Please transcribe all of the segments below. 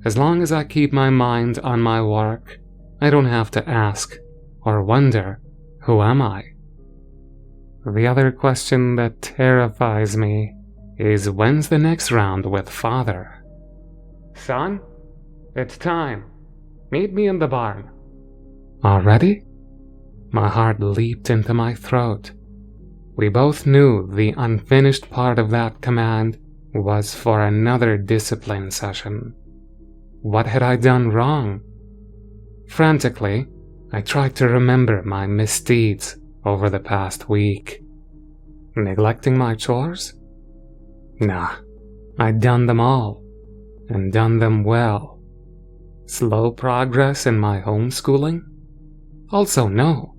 As long as I keep my mind on my work, I don't have to ask or wonder, who am I? The other question that terrifies me is, when's the next round with Father? Son, it's time. Meet me in the barn. Already? My heart leaped into my throat. We both knew the unfinished part of that command was for another discipline session. What had I done wrong? Frantically, I tried to remember my misdeeds over the past week. Neglecting my chores? Nah, I'd done them all, and done them well. Slow progress in my homeschooling? Also no.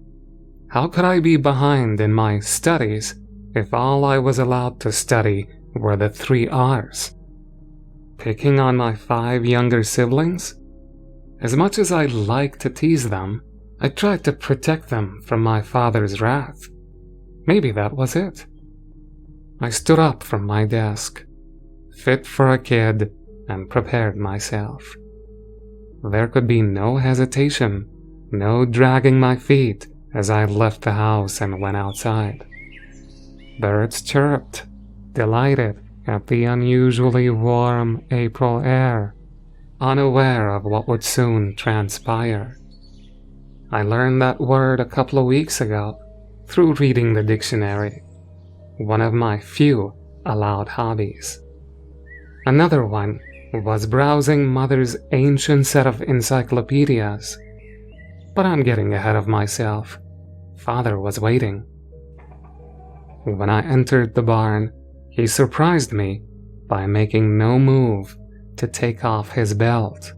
How could I be behind in my studies if all I was allowed to study were the 3 R's? Picking on my 5 younger siblings? As much as I liked to tease them, I tried to protect them from my father's wrath. Maybe that was it. I stood up from my desk, fit for a kid, and prepared myself. There could be no hesitation, no dragging my feet as I left the house and went outside. Birds chirped, delighted at the unusually warm April air, unaware of what would soon transpire. I learned that word a couple of weeks ago through reading the dictionary, one of my few allowed hobbies. Another one was browsing Mother's ancient set of encyclopedias. But I'm getting ahead of myself. Father was waiting. When I entered the barn, he surprised me by making no move to take off his belt.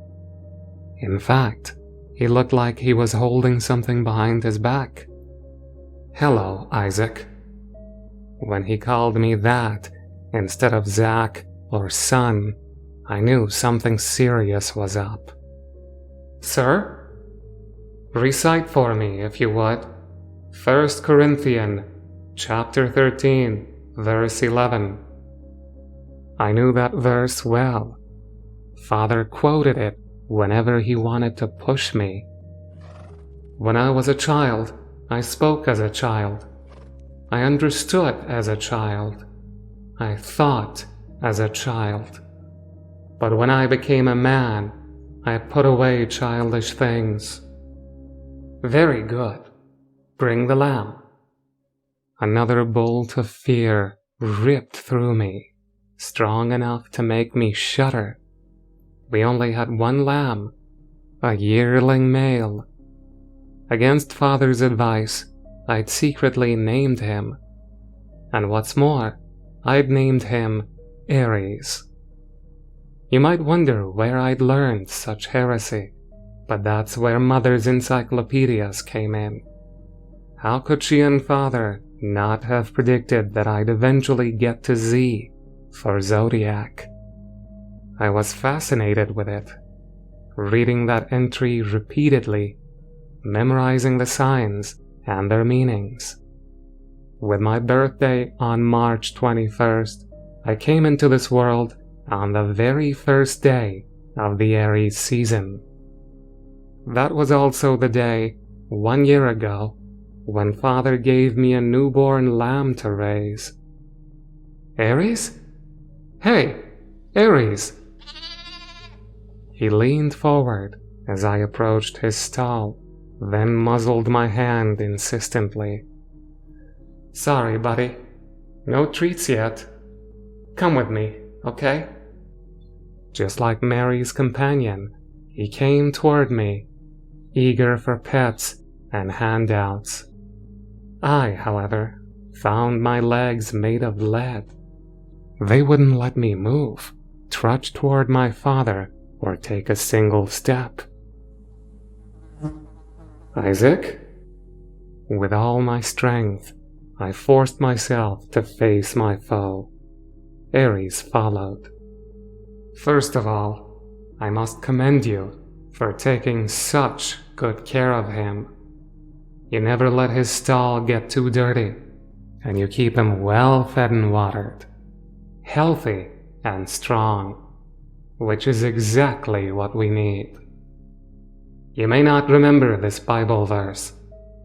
In fact, he looked like he was holding something behind his back. Hello, Isaac. When he called me that instead of Zach or son, I knew something serious was up. Sir? Recite for me, if you would, 1 Corinthians, chapter 13, verse 11. I knew that verse well. Father quoted it whenever he wanted to push me. When I was a child, I spoke as a child. I understood as a child. I thought as a child. But when I became a man, I put away childish things. Very good. Bring the lamb. Another bolt of fear ripped through me, strong enough to make me shudder. We only had one lamb, a yearling male. Against Father's advice, I'd secretly named him. And what's more, I'd named him Aries. You might wonder where I'd learned such heresy, but that's where Mother's encyclopedias came in. How could she and Father not have predicted that I'd eventually get to Z for Zodiac? I was fascinated with it, reading that entry repeatedly, memorizing the signs and their meanings. With my birthday on March 21st, I came into this world on the very first day of the Aries season. That was also the day, 1 year ago, when Father gave me a newborn lamb to raise. Aries? Hey, Aries! He leaned forward as I approached his stall, then muzzled my hand insistently. Sorry, buddy. No treats yet. Come with me, okay? Just like Mary's companion, he came toward me, eager for pets and handouts. I, however, found my legs made of lead. They wouldn't let me move, trudge toward my father, or take a single step. Isaac? With all my strength, I forced myself to face my foe. Aries followed. First of all, I must commend you for taking such good care of him. You never let his stall get too dirty, and you keep him well fed and watered, healthy and strong. which is exactly what we need. You may not remember this Bible verse,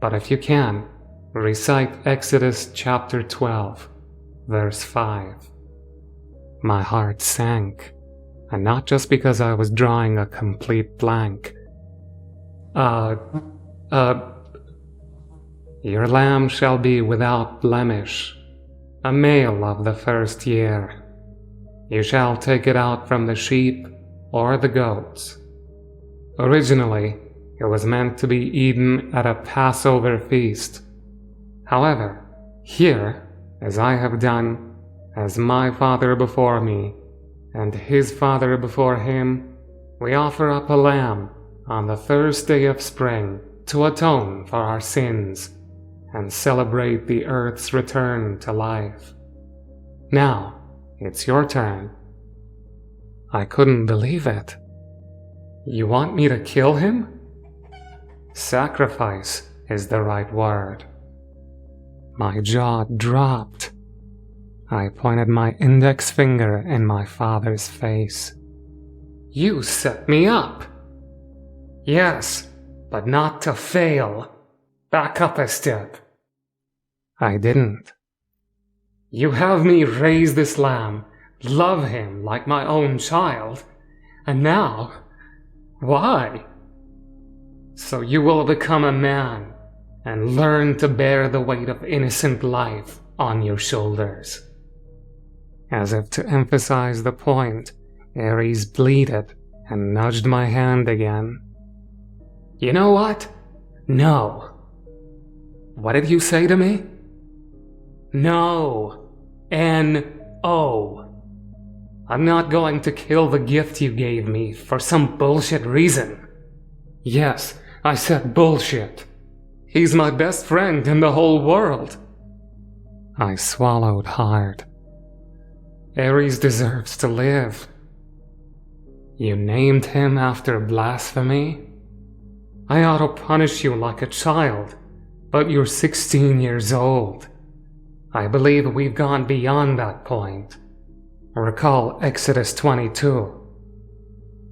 but if you can, recite Exodus chapter 12, verse 5. My heart sank, and not just because I was drawing a complete blank. Your lamb shall be without blemish, a male of the first year. You shall take it out from the sheep or the goats. Originally, it was meant to be eaten at a Passover feast. However, here, as I have done, as my father before me, and his father before him, we offer up a lamb on the first day of spring to atone for our sins and celebrate the earth's return to life. Now, it's your turn. I couldn't believe it. You want me to kill him? Sacrifice is the right word. My jaw dropped. I pointed my index finger in my father's face. You set me up. Yes, but not to fail. Back up a step. I didn't. You have me raise this lamb, love him like my own child, and now, why? So you will become a man and learn to bear the weight of innocent life on your shoulders. As if to emphasize the point, Aries bleated and nudged my hand again. You know what? No. What did you say to me? No. N-O. I'm not going to kill the gift you gave me for some bullshit reason. Yes, I said bullshit. He's my best friend in the whole world. I swallowed hard. Aries deserves to live. You named him after blasphemy? I ought to punish you like a child, but you're 16 years old. I believe we've gone beyond that point. Recall Exodus 22.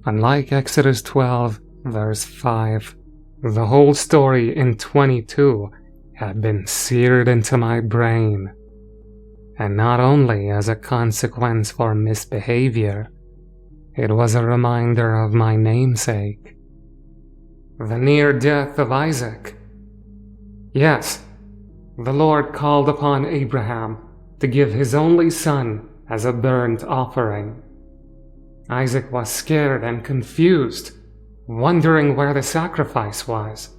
Unlike Exodus 12, verse 5, the whole story in 22 had been seared into my brain. And not only as a consequence for misbehavior, it was a reminder of my namesake. The near death of Isaac. Yes, the Lord called upon Abraham to give his only son as a burnt offering. Isaac was scared and confused, wondering where the sacrifice was.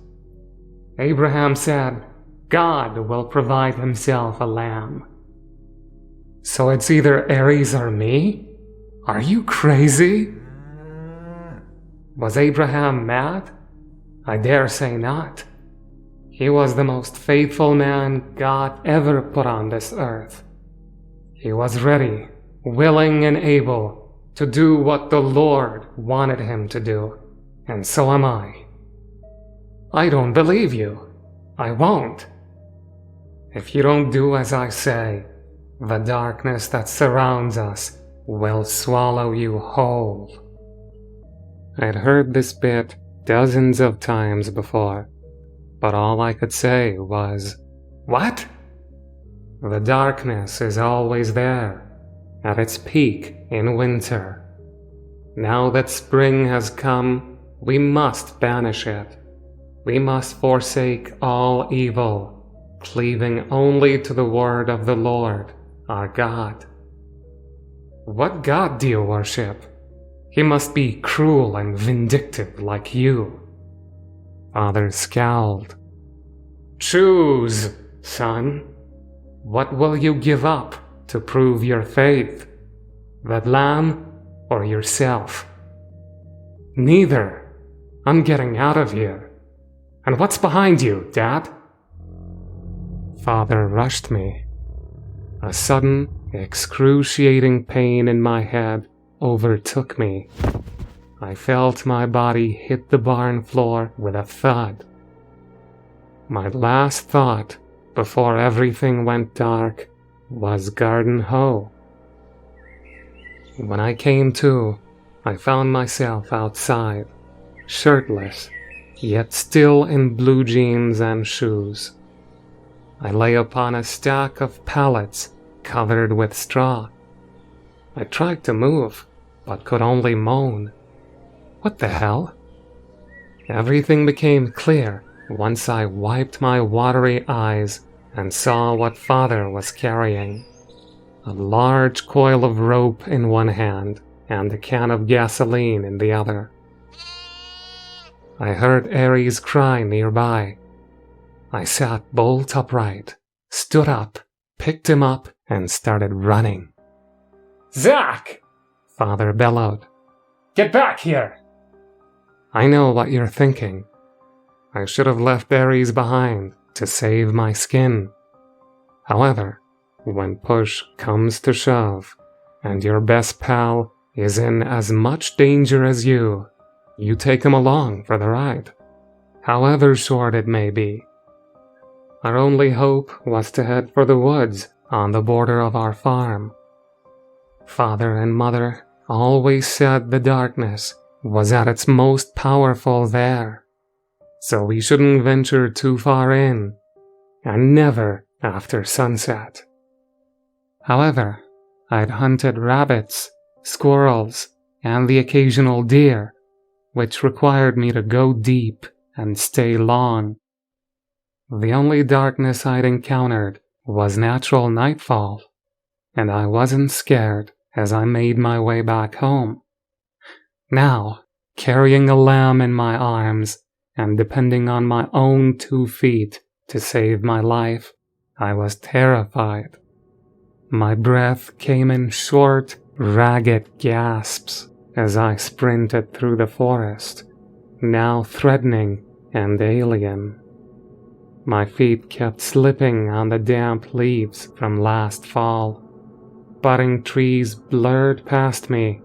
Abraham said, God will provide himself a lamb. So it's either Aries or me? Are you crazy? Was Abraham mad? I dare say not. He was the most faithful man God ever put on this earth. He was ready, willing and able to do what the Lord wanted him to do, and so am I. I don't believe you. I won't. If you don't do as I say, the darkness that surrounds us will swallow you whole. I'd heard this bit dozens of times before, but all I could say was, what? The darkness is always there, at its peak in winter. Now that spring has come, we must banish it. We must forsake all evil, cleaving only to the word of the Lord, our God. What God do you worship? He must be cruel and vindictive like you. Father scowled. Choose, son. What will you give up to prove your faith? That lamb or yourself? Neither. I'm getting out of here. And what's behind you, Dad? Father rushed me. A sudden, excruciating pain in my head overtook me. I felt my body hit the barn floor with a thud. My last thought, before everything went dark, was garden hoe. When I came to, I found myself outside, shirtless, yet still in blue jeans and shoes. I lay upon a stack of pallets covered with straw. I tried to move, but could only moan. What the hell? Everything became clear once I wiped my watery eyes and saw what Father was carrying. A large coil of rope in one hand and a can of gasoline in the other. I heard Aries cry nearby. I sat bolt upright, stood up, picked him up, and started running. Zach! Father bellowed. Get back here! I know what you're thinking. I should have left Aries behind to save my skin. However, when push comes to shove, and your best pal is in as much danger as you take him along for the ride, however short it may be. Our only hope was to head for the woods on the border of our farm. Father and Mother always said the darkness was at its most powerful there, so we shouldn't venture too far in, and never after sunset. However, I'd hunted rabbits, squirrels, and the occasional deer, which required me to go deep and stay long. The only darkness I'd encountered was natural nightfall, and I wasn't scared as I made my way back home. Now, carrying a lamb in my arms and depending on my own 2 feet to save my life, I was terrified. My breath came in short, ragged gasps as I sprinted through the forest, now threatening and alien. My feet kept slipping on the damp leaves from last fall. Budding trees blurred past me,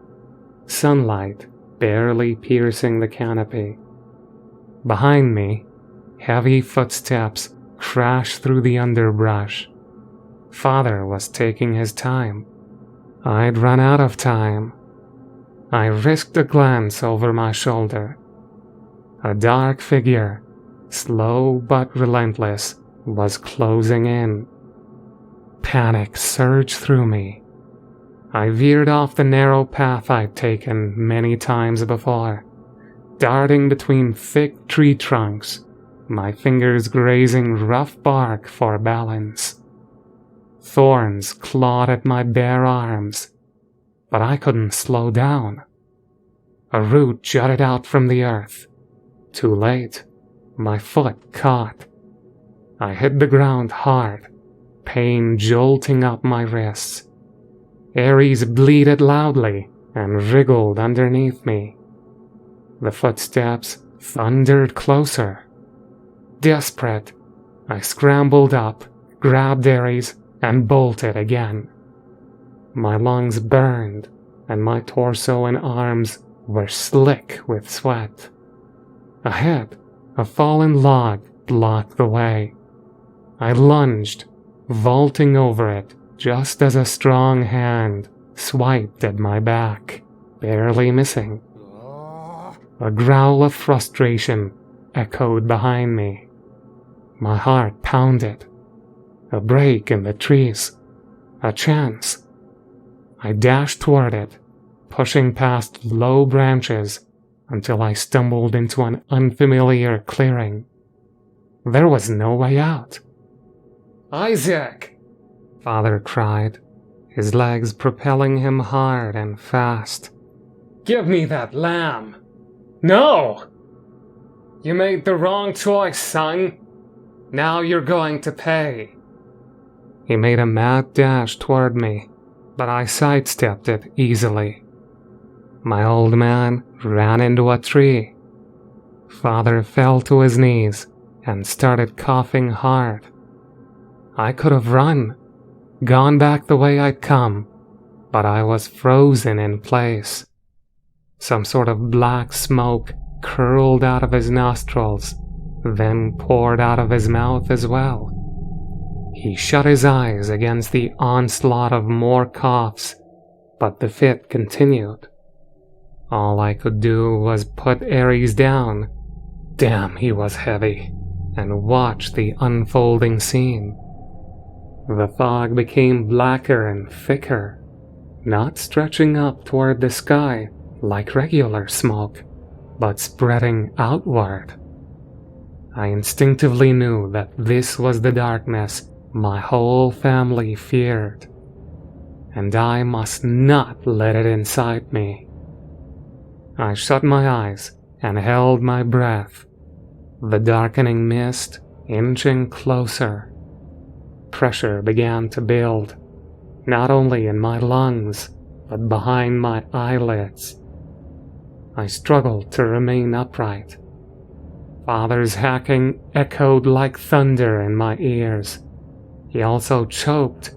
sunlight barely piercing the canopy. Behind me, heavy footsteps crashed through the underbrush. Father was taking his time. I'd run out of time. I risked a glance over my shoulder. A dark figure, slow but relentless, was closing in. Panic surged through me. I veered off the narrow path I'd taken many times before, darting between thick tree trunks, my fingers grazing rough bark for balance. Thorns clawed at my bare arms, but I couldn't slow down. A root jutted out from the earth. Too late, my foot caught. I hit the ground hard, pain jolting up my wrists. Aries bleated loudly and wriggled underneath me. The footsteps thundered closer. Desperate, I scrambled up, grabbed Aries, and bolted again. My lungs burned, and my torso and arms were slick with sweat. Ahead, a fallen log blocked the way. I lunged, vaulting over it just as a strong hand swiped at my back, barely missing. A growl of frustration echoed behind me. My heart pounded. A break in the trees. A chance. I dashed toward it, pushing past low branches until I stumbled into an unfamiliar clearing. There was no way out. Isaac! Father cried, his legs propelling him hard and fast. Give me that lamb! No! You made the wrong choice, son. Now you're going to pay. He made a mad dash toward me, but I sidestepped it easily. My old man ran into a tree. Father fell to his knees and started coughing hard. I could have run, gone back the way I'd come, but I was frozen in place. Some sort of black smoke curled out of his nostrils, then poured out of his mouth as well. He shut his eyes against the onslaught of more coughs, but the fit continued. All I could do was put Aries down. Damn, he was heavy. And watch the unfolding scene. The fog became blacker and thicker, not stretching up toward the sky like regular smoke, but spreading outward. I instinctively knew that this was the darkness my whole family feared, and I must not let it incite me. I shut my eyes and held my breath, the darkening mist inching closer. Pressure began to build, not only in my lungs, but behind my eyelids. I struggled to remain upright. Father's hacking echoed like thunder in my ears. He also choked.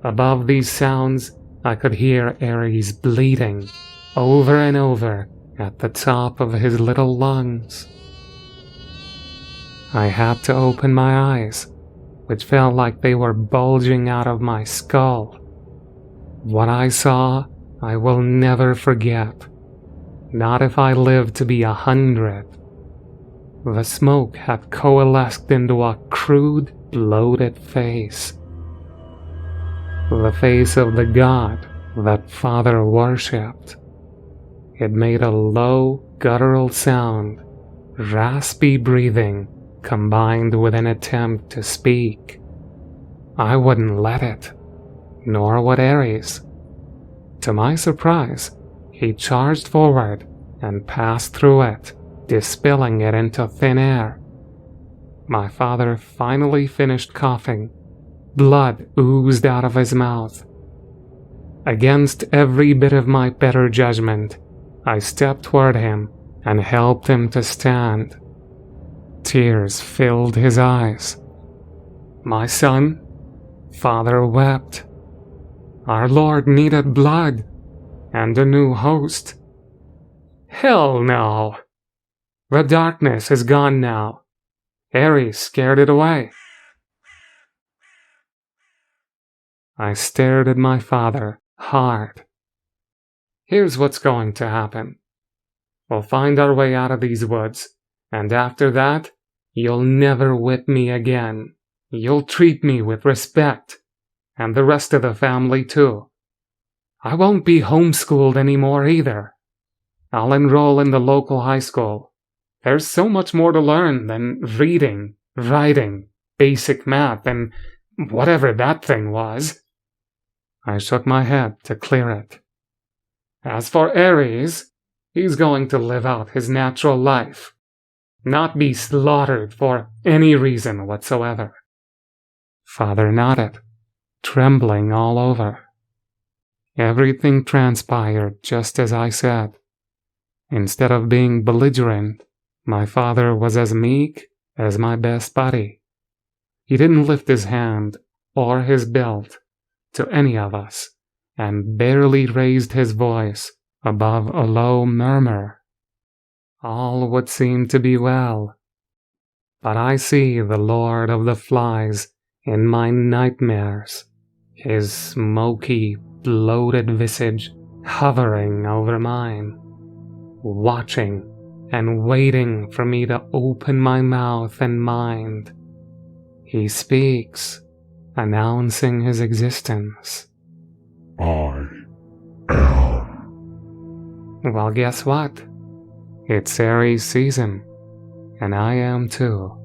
Above these sounds, I could hear Aries bleating over and over at the top of his little lungs. I had to open my eyes, which felt like they were bulging out of my skull. What I saw, I will never forget. Not if I live to be 100. The smoke had coalesced into a crude, bloated face. The face of the god that Father worshipped. It made a low, guttural sound, raspy breathing combined with an attempt to speak. I wouldn't let it, nor would Aries. To my surprise, he charged forward and passed through it, dispelling it into thin air. My father finally finished coughing. Blood oozed out of his mouth. Against every bit of my better judgment, I stepped toward him and helped him to stand. Tears filled his eyes. "My son," Father wept. "Our Lord needed blood and a new host." "Hell no! The darkness is gone now. Aries scared it away." I stared at my father hard. "Here's what's going to happen. We'll find our way out of these woods, and after that, you'll never whip me again. You'll treat me with respect, and the rest of the family too. I won't be homeschooled anymore either. I'll enroll in the local high school. There's so much more to learn than reading, writing, basic math, and whatever that thing was." I shook my head to clear it. "As for Aries, he's going to live out his natural life, not be slaughtered for any reason whatsoever." Father nodded, trembling all over. Everything transpired just as I said. Instead of being belligerent, my father was as meek as my best buddy. He didn't lift his hand or his belt to any of us, and barely raised his voice above a low murmur. All would seem to be well. But I see the Lord of the Flies in my nightmares, his smoky, bloated visage hovering over mine, watching and waiting for me to open my mouth and mind. He speaks, announcing his existence. "I am." Well, guess what? It's Aries season, and I am too.